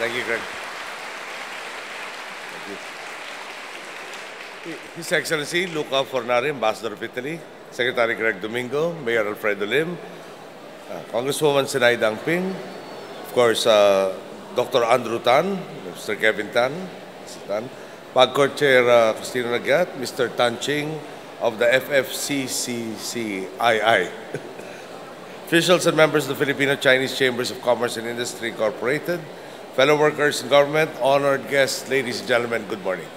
Thank you, Greg. Thank you. His Excellency Luca Fornari, Ambassador of Italy, Secretary Greg Domingo, Mayor Alfredo Lim, Congresswoman Sinay Dangping, of course, Dr. Andrew Tan, Mr. Kevin Tan, Mr. Tan, PAGCOR Chair Christina Nagat, Mr. Tan Ching of the FFCCCII, officials and members of the Filipino-Chinese Chambers of Commerce and Industry Incorporated, fellow workers in government, honored guests, ladies and gentlemen, good morning.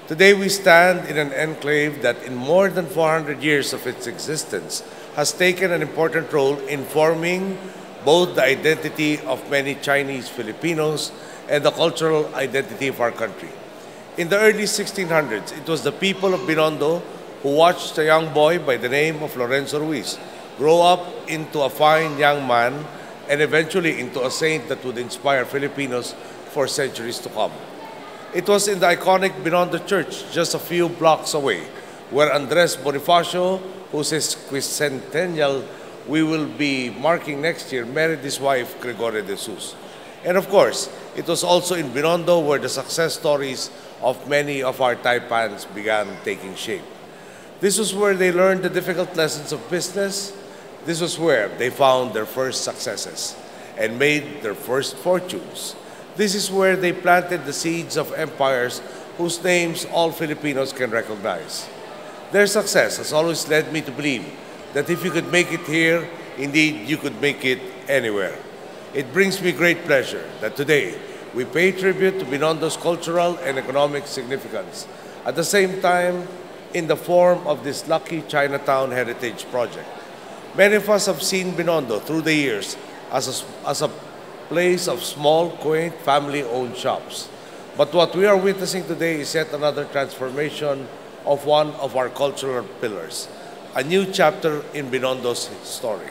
Today we stand in an enclave that in more than 400 years of its existence has taken an important role in forming both the identity of many Chinese Filipinos and the cultural identity of our country. In the early 1600s, it was the people of Binondo who watched a young boy by the name of Lorenzo Ruiz grow up into a fine young man and eventually into a saint that would inspire Filipinos for centuries to come. It was in the iconic Binondo Church, just a few blocks away, where Andres Bonifacio, whose quincentennial we will be marking next year, married his wife, Gregoria de Jesus. And of course, it was also in Binondo where the success stories of many of our taipans began taking shape. This was where they learned the difficult lessons of business. This was where they found their first successes and made their first fortunes. This is where they planted the seeds of empires whose names all Filipinos can recognize. Their success has always led me to believe that if you could make it here, indeed you could make it anywhere. It brings me great pleasure that today we pay tribute to Binondo's cultural and economic significance, at the same time in the form of this lucky Chinatown Heritage Project. Many of us have seen Binondo through the years as a place of small, quaint, family-owned shops. But what we are witnessing today is yet another transformation of one of our cultural pillars, a new chapter in Binondo's story.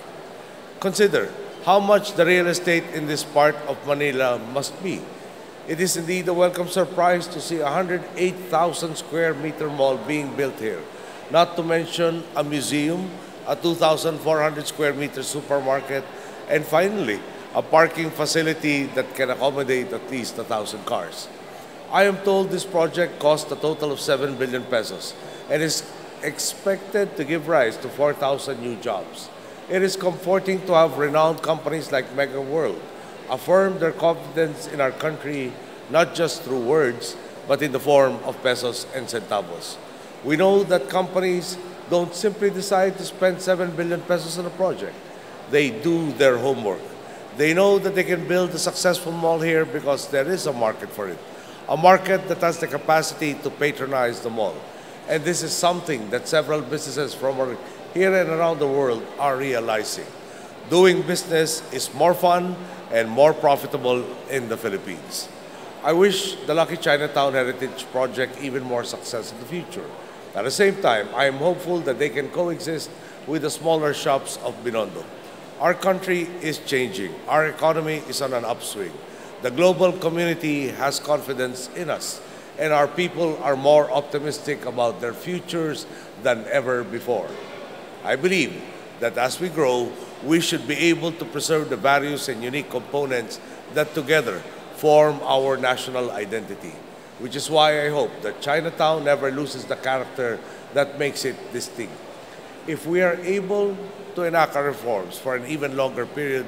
Consider how much the real estate in this part of Manila must be. It is indeed a welcome surprise to see a 108,000 square meter mall being built here, not to mention a museum, a 2,400 square meter supermarket, and finally, a parking facility that can accommodate at least 1,000 cars. I am told this project cost a total of 7 billion pesos and is expected to give rise to 4,000 new jobs. It is comforting to have renowned companies like Mega World affirm their confidence in our country, not just through words, but in the form of pesos and centavos. We know that companies don't simply decide to spend 7 billion pesos on a project. They do their homework. They know that they can build a successful mall here because there is a market for it, a market that has the capacity to patronize the mall. And this is something that several businesses from here and around the world are realizing. Doing business is more fun and more profitable in the Philippines. I wish the Lucky Chinatown Heritage Project even more success in the future. At the same time, I am hopeful that they can coexist with the smaller shops of Binondo. Our country is changing. Our economy is on an upswing. The global community has confidence in us, and our people are more optimistic about their futures than ever before. I believe that as we grow, we should be able to preserve the values and unique components that together form our national identity, which is why I hope that Chinatown never loses the character that makes it distinct. If we are able to enact our reforms for an even longer period,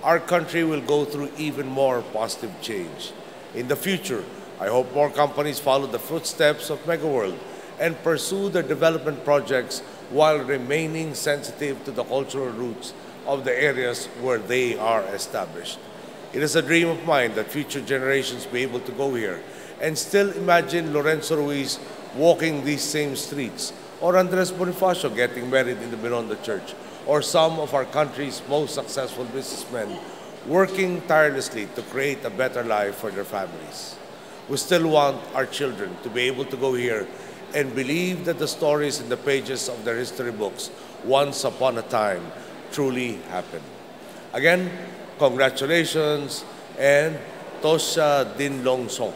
our country will go through even more positive change. In the future, I hope more companies follow the footsteps of Mega World and pursue their development projects while remaining sensitive to the cultural roots of the areas where they are established. It is a dream of mine that future generations be able to go here and still imagine Lorenzo Ruiz walking these same streets, or Andres Bonifacio getting married in the Binondo Church, or some of our country's most successful businessmen working tirelessly to create a better life for their families. We still want our children to be able to go here and believe that the stories in the pages of their history books once upon a time truly happened. Again, congratulations and Tosha Din Long Song.